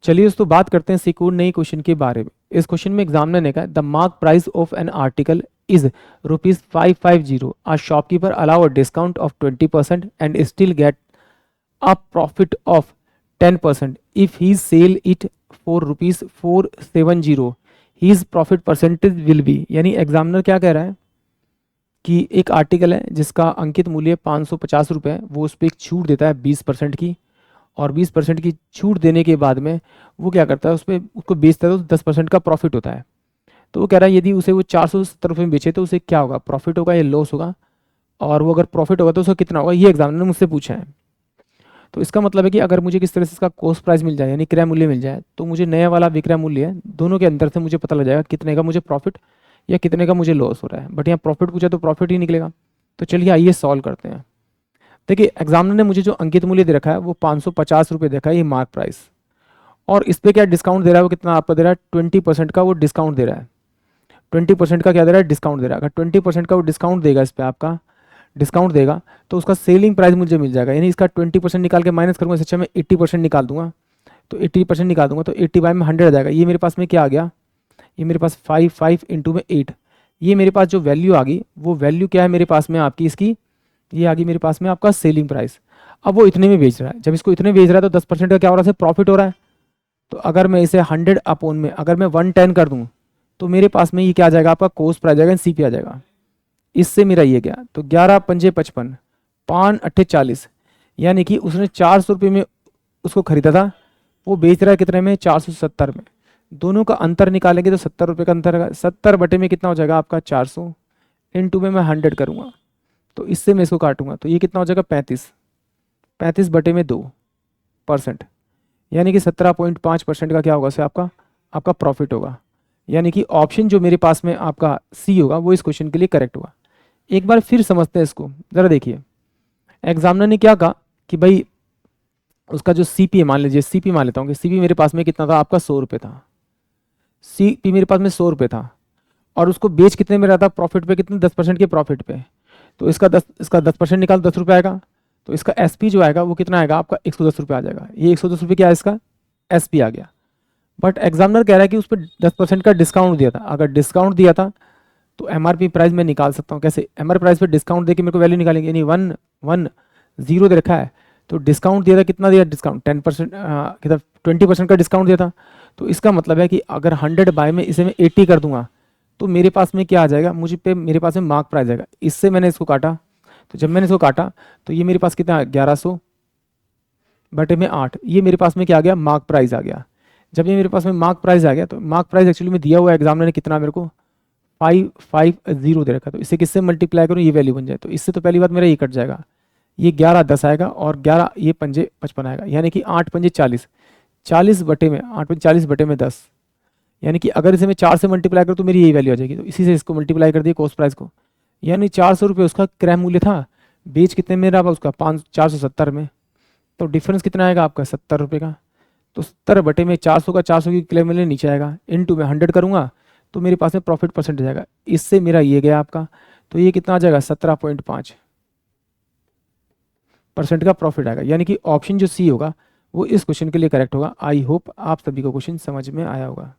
चलिए दोस्तों बात करते हैं सिक्योर नई क्वेश्चन के बारे में। इस क्वेश्चन में एग्जामिनर ने कहा the mark price of an article is ₹550। A shopkeeper allow a discount of 20% and still get a profit of 10% if he sell it for ₹470। His profit percentage will be, यानी examiner क्या कह रहा है कि एक article है जिसका अंकित मूल्य ₹550 है, वो उस पर एक छूट देता है 20% की, और 20% की छूट देने के बाद में वो क्या करता है, उस पर उसको बेचता है तो 10% का प्रॉफिट होता है। तो वो कह रहा है यदि उसे वो ₹470 में बेचे तो उसे क्या होगा, प्रॉफिट होगा या लॉस होगा, और वो अगर प्रॉफिट होगा तो उसका कितना होगा, ये एग्जामिनर ने मुझसे पूछा है। तो इसका मतलब है कि अगर मुझे किस तरह से इसका कॉस्ट प्राइस मिल जाए यानी क्रय मूल्य मिल जाए, तो मुझे नया वाला विक्रय मूल्य है, दोनों के अंदर से मुझे पता लग जाएगा कितने का मुझे प्रॉफिट या कितने का मुझे लॉस हो रहा है। बट यहाँ प्रॉफिट पूछा तो प्रॉफिट ही निकलेगा। तो चलिए आइए सॉल्व करते हैं। देखिए एग्जामिनर ने मुझे जो अंकित मूल्य दे रखा है वो ₹550 देखा है, ये मार्क प्राइस, और इस पर क्या डिस्काउंट दे रहा है, वो कितना आपको दे रहा है 20% का वो डिस्काउंट दे रहा है। 20% का क्या दे रहा है, डिस्काउंट दे रहा है। अगर 20% का वो डिस्काउंट देगा, इस पर आपका डिस्काउंट देगा तो उसका सेलिंग प्राइस मुझे मिल जाएगा, यानी इसका 20% निकाल के माइनस करूँगा, इससे अच्छा मैं 80% निकाल दूंगा। तो 80% निकाल दूंगा तो 80 में 100 आ जाएगा। ये मेरे पास में क्या आ गया, ये मेरे पास 5 इंटू में 8, ये मेरे पास जो वैल्यू आ गई वो वैल्यू क्या है मेरे पास में आपकी इसकी, ये आ गई मेरे पास में आपका सेलिंग प्राइस। अब वो इतने में बेच रहा है, जब इसको इतने बेच रहा है तो 10% का क्या हो रहा है, प्रॉफिट हो रहा है। तो अगर मैं इसे 100 अपोन में अगर मैं 110 कर दूं तो मेरे पास में ये क्या आ जाएगा, आपका कॉस्ट प्राइस आ जाएगा, सी पे आ जाएगा। इससे मेरा ये गया तो 11 पंजे 55, 5 अट्ठे 40, यानी कि उसने 400 रुपये में उसको खरीदा था, वो बेच रहा है कितने में, 470 में। दोनों का अंतर निकालेंगे तो 70 रुपये का अंतर है। 70 बटे में कितना हो जाएगा आपका 400, इनटू में मैं 100 करूँगा तो इससे मैं इसको काटूंगा तो ये कितना हो जाएगा 35, 35 बटे में 2%, यानी कि 17.5% का क्या होगा से आपका आपका प्रॉफिट होगा। यानी कि ऑप्शन जो मेरे पास में आपका सी होगा वो इस क्वेश्चन के लिए करेक्ट हुआ। एक बार फिर समझते हैं इसको, ज़रा देखिए। एग्जामिनर ने क्या कहा कि भाई उसका जो सीपी है, मान लीजिए सीपी मान लेता हूँ कि सीपी मेरे पास में कितना था आपका 100 रुपये था, सीपी मेरे पास में 100 रुपये था, और उसको बेच कितने में रहा था, प्रॉफिट पे कितने, 10% के प्रॉफिट पे। तो इसका 10% निकाल 10 रुपये आएगा, तो इसका एसपी जो आएगा वो कितना आएगा आपका 110 रुपये आ जाएगा। ये 110 रुपये क्या है, इसका एसपी आ गया। बट एग्जामिनर कह रहा है कि उस पर 10% का डिस्काउंट दिया था, अगर डिस्काउंट दिया था तो एमआरपी प्राइस मैं निकाल सकता हूँ। कैसे, एमआरपी प्राइस पे डिस्काउंट देके मेरे को वैल्यू निकालेंगे, यानी 110 दे रखा है तो डिस्काउंट दिया था, कितना दिया डिस्काउंट, 10% कितना 20% का डिस्काउंट दिया था। तो इसका मतलब है कि अगर 100 बाय में इसे मैं 80 कर दूंगा तो मेरे पास में क्या आ जाएगा, मुझे पे मेरे पास में मार्क प्राइस आएगा। इससे मैंने इसको काटा, तो जब मैंने इसको काटा तो ये मेरे पास कितना 1100 बटे में 8, ये मेरे पास में क्या आ गया, मार्क प्राइस आ गया। जब ये मेरे पास में मार्क प्राइस आ गया तो मार्क प्राइस एक्चुअली में दिया हुआ एग्जामिनर ने कितना मेरे को 550 दे रखा, तो इसे किससे मल्टीप्लाई करूँ ये वैल्यू बन जाए, तो इससे तो पहली बात मेरा ये कट जाएगा, ये 11 10 आएगा और 11 ये पंजे 55 आएगा, यानी कि 8 पंजे 40, 40 बटे में 8 पंजे 40 बटे में 10, यानी कि अगर इसे मैं 4 से मल्टीप्लाई करूँ तो मेरी यही वैल्यू आ जाएगी। तो इसी से इसको मल्टीप्लाई कर दिया कॉस्ट प्राइस को, यानी 400 रुपये उसका क्रय मूल्य था, बेच कितने में रहा उसका 470 में, तो डिफरेंस कितना आएगा आपका 70 रुपये का। तो 70 बटे में 400 का 400 की क्रय मूल्य नीचे आएगा, इनटू में 100 करूँगा तो मेरे पास में प्रॉफिट परसेंट जाएगा। इससे मेरा ये गया आपका, तो ये कितना आ जाएगा 17.5% का प्रॉफिट आएगा, यानी कि ऑप्शन जो सी होगा वो इस क्वेश्चन के लिए करेक्ट होगा। आई होप आप सभी को क्वेश्चन समझ में आया होगा।